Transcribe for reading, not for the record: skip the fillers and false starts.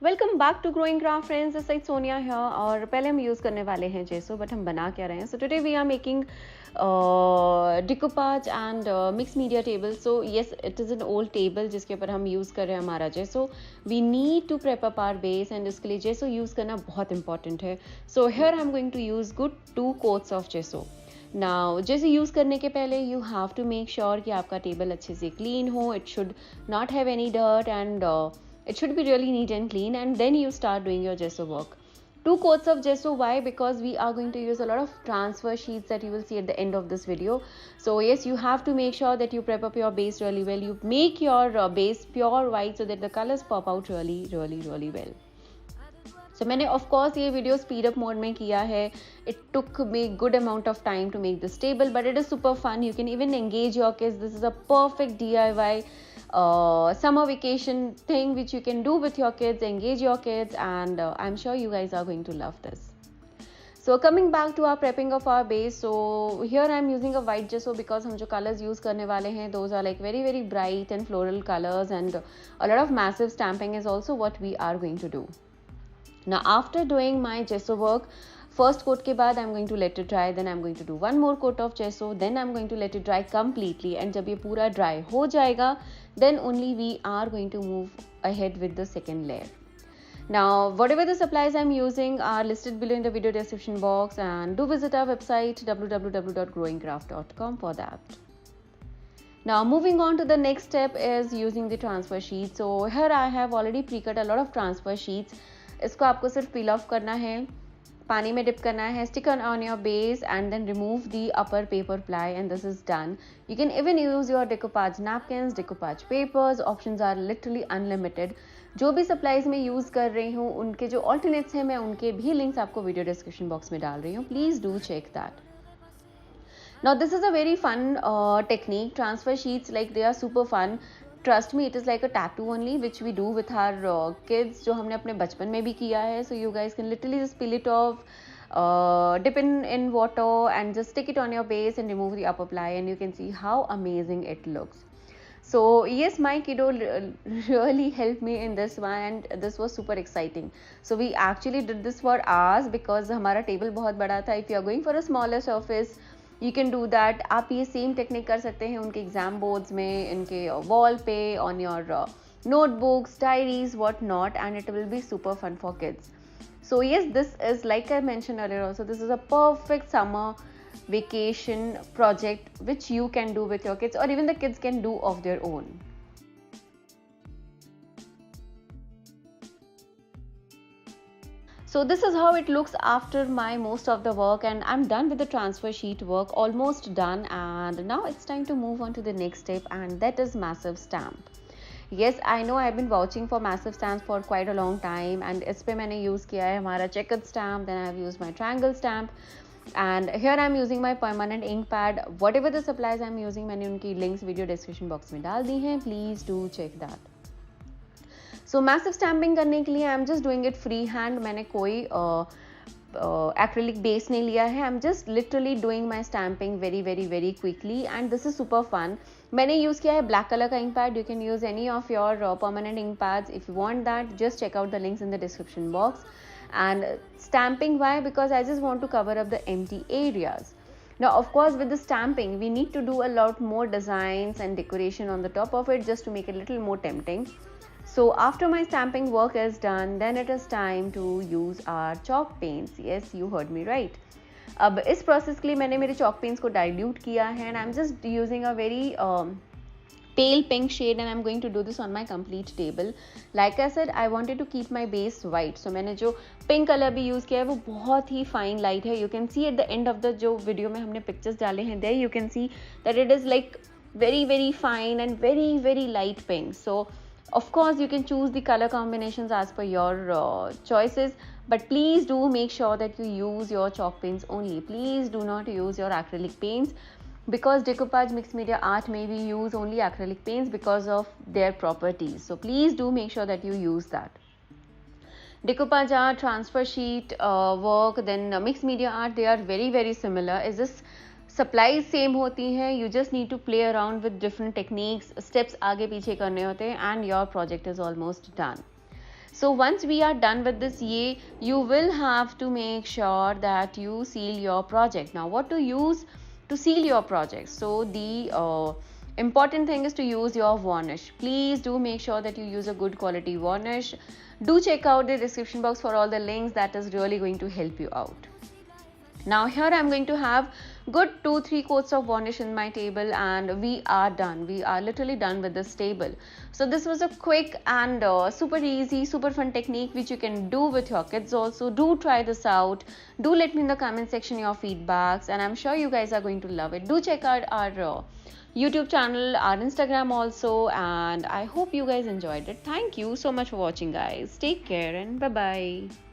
Welcome back to growing craft friends, this side Sonia है। और पहले हम यूज़ करने वाले हैं जेसो, बट हम बना क्या रहे हैं। So today we are making decoupage and mix media table. So yes, it is an old table जिसके ऊपर हम यूज़ कर रहे हैं हमारा gesso. We need to prep up our base and इसके लिए जेसो यूज़ करना बहुत इंपॉर्टेंट है. So here I am going to use good 2 coats of gesso. Now gesso use करने के पहले you have to make sure कि आपका टेबल अच्छे से क्लीन हो. It should not have any dirt and it should be really neat and clean, and then you start doing your gesso work. 2 coats of gesso. Why? Because we are going to use a lot of transfer sheets that you will see at the end of this video. So yes, you have to make sure that you prep up your base really well. You make your base pure white so that the colors pop out really well. So मैंने of course ये video speed up mode में किया है. It took me good amount of time to make this table, but it is super fun. You can even engage your kids. This is a perfect DIY summer vacation thing which you can do with your kids, engage your kids, and I'm sure you guys are going to love this. So coming back to our prepping of our base, so here I'm using a white gesso because हम जो colors use करने वाले हैं those are like very bright and floral colors, and a lot of massive stamping is also what we are going to do. Now after doing my gesso work, first coat के बाद I'm going to let it dry, then I'm going to do one more coat of gesso, then I'm going to let it dry completely, and जब ये पूरा dry हो जाएगा then only we are going to move ahead with the second layer. Now whatever the supplies I'm using are listed below in the video description box, and do visit our website www.growingcraft.com for that. Now moving on to the next step is using the transfer sheet. So here I have already pre-cut a lot of transfer sheets. इसको आपको सिर्फ peel off करना है, पानी में dip करना है, stick on your base and then remove the upper paper ply, and this is done. You can even use your decoupage napkins, decoupage papers. Options are literally unlimited. जो भी supplies मैं use कर रही हूँ उनके जो alternates हैं मैं उनके भी links आपको video description box में डाल रही हूँ. Please do check that. Now this is a very fun technique. Transfer sheets, like they are super fun. Trust me, it is like a tattoo only which we do with our kids, जो हमने अपने बचपन में भी किया है. So you guys can literally just peel it off, dip in water and just stick it on your base and remove the upper ply, and you can see how amazing it looks. So yes, my kiddo really helped me in this one, and this was super exciting. So we actually did this for hours because हमारा table बहुत बड़ा था. If you are going for a smaller surface, you can do that. आप ये same technique कर सकते हैं उनके एग्जाम बोर्ड्स में, इनके वॉल पे, on your notebooks, diaries, what not, and it will be super fun for kids. So yes, this is, like I mentioned earlier also, this is a perfect summer vacation project which you can do with your kids, or even the kids can do of their own. So this is how it looks after my most of the work, and I'm done with the transfer sheet work, almost done. And now it's time to move on to the next step, and that is massive stamp. Yes, I know I've been vouching for massive stamps for quite a long time, and इस पे मैंने use किया है हमारा checkered stamp, then I've used my triangle stamp, and here I'm using my permanent ink pad. Whatever the supplies I'm using, मैंने उनकी links video description box में डाल दी हैं. Please do check that. So massive stamping करने के लिए I am just doing it free hand. मैंने कोई एक्रेलिक बेस नहीं लिया है. I am just literally doing my stamping very quickly, and this is super fun. मैंने यूज़ किया है ब्लैक कलर का ink pad. You can use any of your permanent ink pads. If you want that, just check out the links in the description box. And stamping, why? Because I just want to cover up the empty areas. Now of course with the stamping we need to do a lot more designs and decoration on the top of it just to make it a little more tempting. So after my stamping work is done, then it is time to use our chalk paints. Yes, you heard me right. अब इस process के लिए मैंने मेरे chalk paints को dilute किया है, and I'm just using a very pale pink shade, and I'm going to do this on my complete table. Like I said, I wanted to keep my base white. So मैंने जो pink color भी use किया है वो बहुत ही fine light है. You can see at the end of the जो video में हमने pictures डाले हैं, there you can see that it is like very fine and very light pink. So of course you can choose the color combinations as per your choices, but please do make sure that you use your chalk paints only. Please do not use your acrylic paints, because decoupage mixed media art may be use only acrylic paints because of their properties. So please do make sure that you use that. Decoupage art, transfer sheet work, then mixed media art, they are very similar. Is this supplies same होती हैं. You just need to play around with different techniques. Steps आगे पीछे करने होते हैं, and your project is almost done. So once we are done with this, you will have to make sure that you seal your project. Now what to use to seal your project? So the important thing is to use your varnish. Please do make sure that you use a good quality varnish. Do check out the description box for all the links. That is really going to help you out. Now here I'm going to have good 2-3 coats of varnish in my table, and we are done. We are literally done with this table. So this was a quick and super easy, super fun technique which you can do with your kids also. Do try this out. Do let me in the comment section your feedbacks, and I'm sure you guys are going to love it. Do check out our YouTube channel, our Instagram also, and I hope you guys enjoyed it. Thank you so much for watching, guys. Take care and bye bye.